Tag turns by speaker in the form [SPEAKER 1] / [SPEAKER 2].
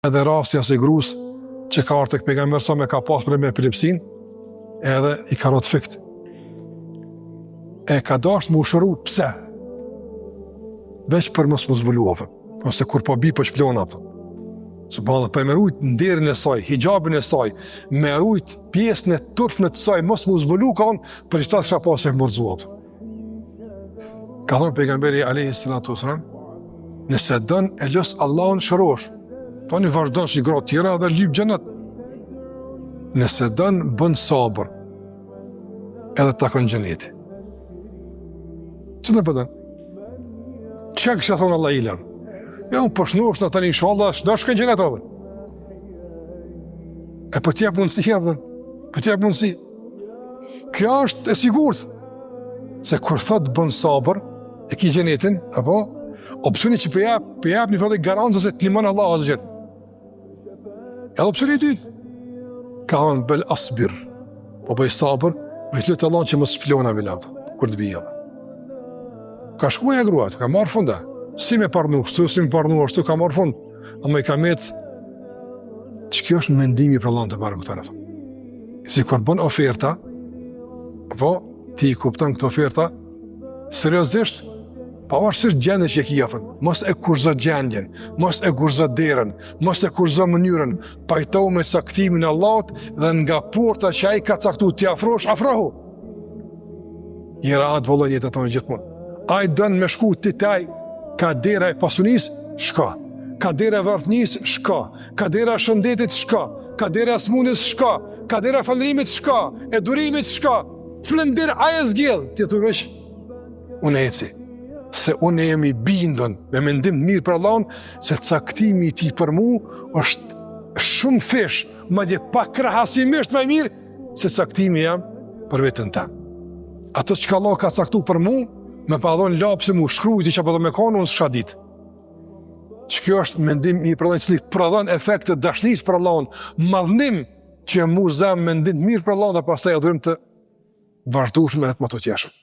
[SPEAKER 1] Edhe rastja se grus që ka ardhur tek pejgamberi sa me ka pas problem me epilepsin, edhe i ka rot fikt. E ka dash më ushëru, pse? Veç për mos zbuluar, ose kur po bi po shplon ato. Subhanallahu, për me rujt nderin e saj, hijabin e saj, me rujt pjesën e turpshme të saj, mos më zbulu ka on, për çfarë s'ka pasë mërzuar. Ka thënë pejgamberi alayhi salatu wasalam, nëse don e los Allahun shërosh. Po një vazhdon që i gratë tjera dhe lyp gjennet. Nëse dënë, bën sabër, edhe të takon gjenneti. Që në pëtën? Që kështë thonë Allah ilan? Ja, unë përshnush në tani inshallah, do shkën gjennet avën. E për t'jep mundësi, për t'jep mundësi. Kjo është e sigurt, se kur thot bën sabër, e ki gjennetin, apo, opcioni që përjep një fërde garancë se t'limon Allah azë gjennet. Edhe opcioni i dytë, ka thonë bel asbir, po bëj sabër, me të lutë Allah që më shplona vilatë, kur të bija. Ka shkuja e gruat, ka marrë funda, si me parnu kështu, si me parnu ashtu, ka marrë fund, ama i ka metë, që kjo është mendimi për Allah të barë këtë rëfë. Si kur bën oferta, po, ti i kupton këtë oferta, seriozisht, pavarësisht gjendje që e ki japën, mos e kurzo gjendjen, mos e kurzo derën, mos e kurzo mënyrën, pajtohu me caktimin e Allahut dhe nga porta që ai ka caktuar ti afrosh, afrohu. I rahat vëllai jetën tonë gjithmonë. Ai don me shku ti taj, ka dera e pasunisë, shka. Ka dera e varfënisë, shka. Ka dera e shëndetit, shka. Ka dera e smundjes, shka. Ka dera e falërimit, shka. E durimit, shka. Cilën derë ai e zgjidh, ti thua veç unë eci. Se unë jemi bindën me mendim mirë për Allahun, se caktimi i tij për mu është shumë fish, madje pakrahasimisht më mirë se caktimi jam për veten tënd. Ato që Allah ka caktuar për mu, me pa dhon lapsi mu shkrujti që po do me kanë unë s'ka ditë. Që kjo është mendim i për Allahun, i cili prodhon efekte dashnisë për Allahun, madhnim që mu zëm mendim mirë për Allahun dhe pastaj adhurim të vazhdueshëm me ato të tjeshëm.